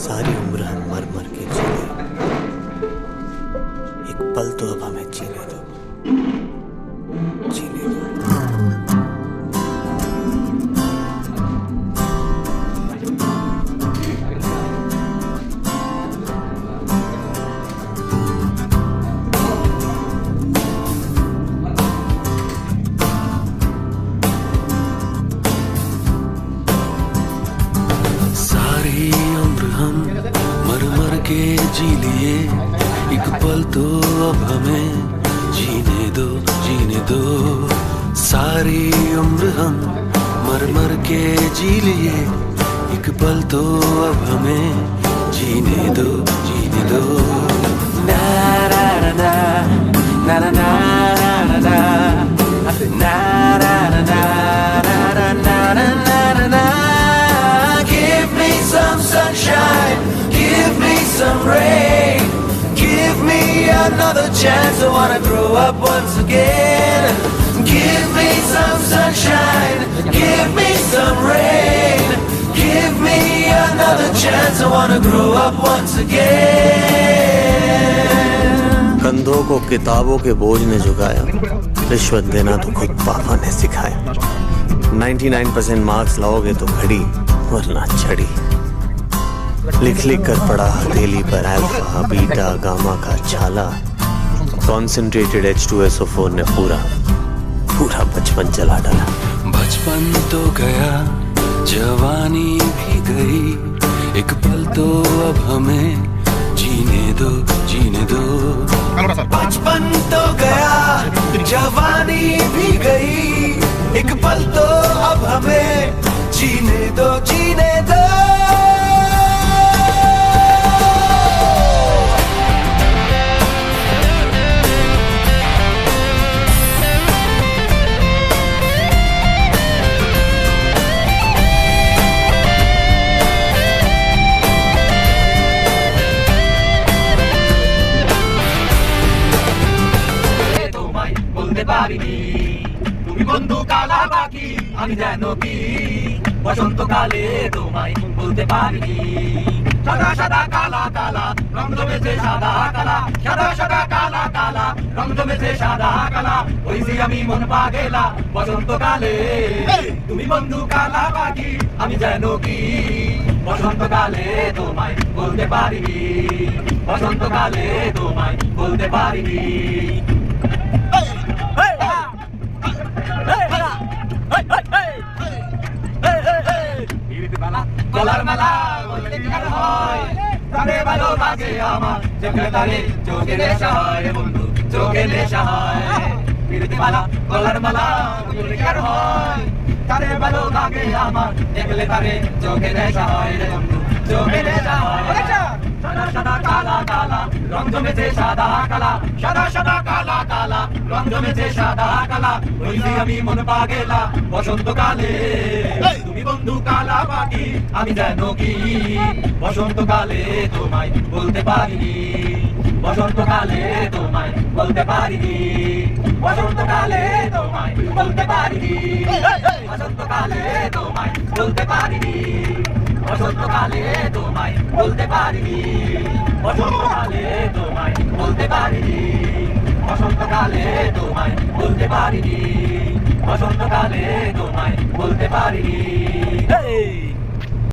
सारी उम्र हम मर मर के जीने, एक पल तो अब हमें जीने दो, जीने दो। सारी उम्र हम मर मर के जी लिए, एक पल तो अब हमें जीने दो, जीने दो। सारी उम्र हम मर मर के जी लिए, एक पल तो अब हमें जीने दो, जीने दो। ना ना ना ना ना ना ना ना ना ना ना ना ना ना। Give me some sunshine, give me some rain, give me another chance. I wanna grow up once again. Give me some sunshine, give me some rain, give me another chance. I wanna grow up once again. कंधों को किताबों के बोझ ने झुकाया, रिश्वत देना तो खुद पापा ने सिखाया। 99% मार्क्स लाओगे तो घड़ी वरना छड़ी, लिख लिख कर पढ़ा हथेली पर अल्फा बीटा गामा का छाला। कॉन्सेंट्रेटेड H2SO4 ने पूरा बचपन जला डाला। बचपन तो गया, जवानी भी गई, एक पल तो अब हमें जीने दो, जीने दो। बचपन तो गया, जवानी भी गई, एक पल तो अब हमें जीने दो, जीने दो। তুমি বন্ধু কালা পাখি, আমি যেন কি বসন্তকালে তোমায় বলতে পারিনি। সাদা সাদা কালা কালা রং জমেছে সাদা কালা, সাদা সাদা কালা কালা রং জমেছে সাদা কালা। হইছি আমি মন পাগেলা বসন্তকালে। তুমি বন্ধু কালা পাখি, আমি যেন কি বসন্তকালে তোমায় বলতে পারিনি, বসন্তকালে তোমায় বলতে পারিনি। গলার মালা বলতে কি আর হয়, প্রাণে ভালো লাগে আমার, চোখে তারে চোখে নেশা হয় বন্ধু, চোখে নেশা হয়। পিরিতি মালা গলার মালা বলতে কি আর হয়, প্রাণে ভালো লাগে আমার, দেখলে তারে চোখে নেশা হয় রে বন্ধু, চোখে নেশা হয়। সাদা সাদা কালা কালা রং জমেছে সাদা কালা, সাদা সাদা কালা কালা রং জমেছে সাদা কালা। হইছি আমি মন পাগেলা বসন্তকালে। তুমি বন্ধু কালা পাখি, আমি যেন কি বসন্তকালে তোমায় বলতে পারিনি, বসন্তকালে তোমায় বলতে পারিনি, বসন্তকালে তোমায় বলতে পারিনি, বসন্তকালে তোমায় বলতে পারিনি, বসন্তকালে তোমায় বলতে পারিনি, বসন্তকালে তোমায় বলতে পারিনি, বসন্তকালে তোমায় বলতে পারিনি, বসন্তকালে তোমায় বলতে পারিনি।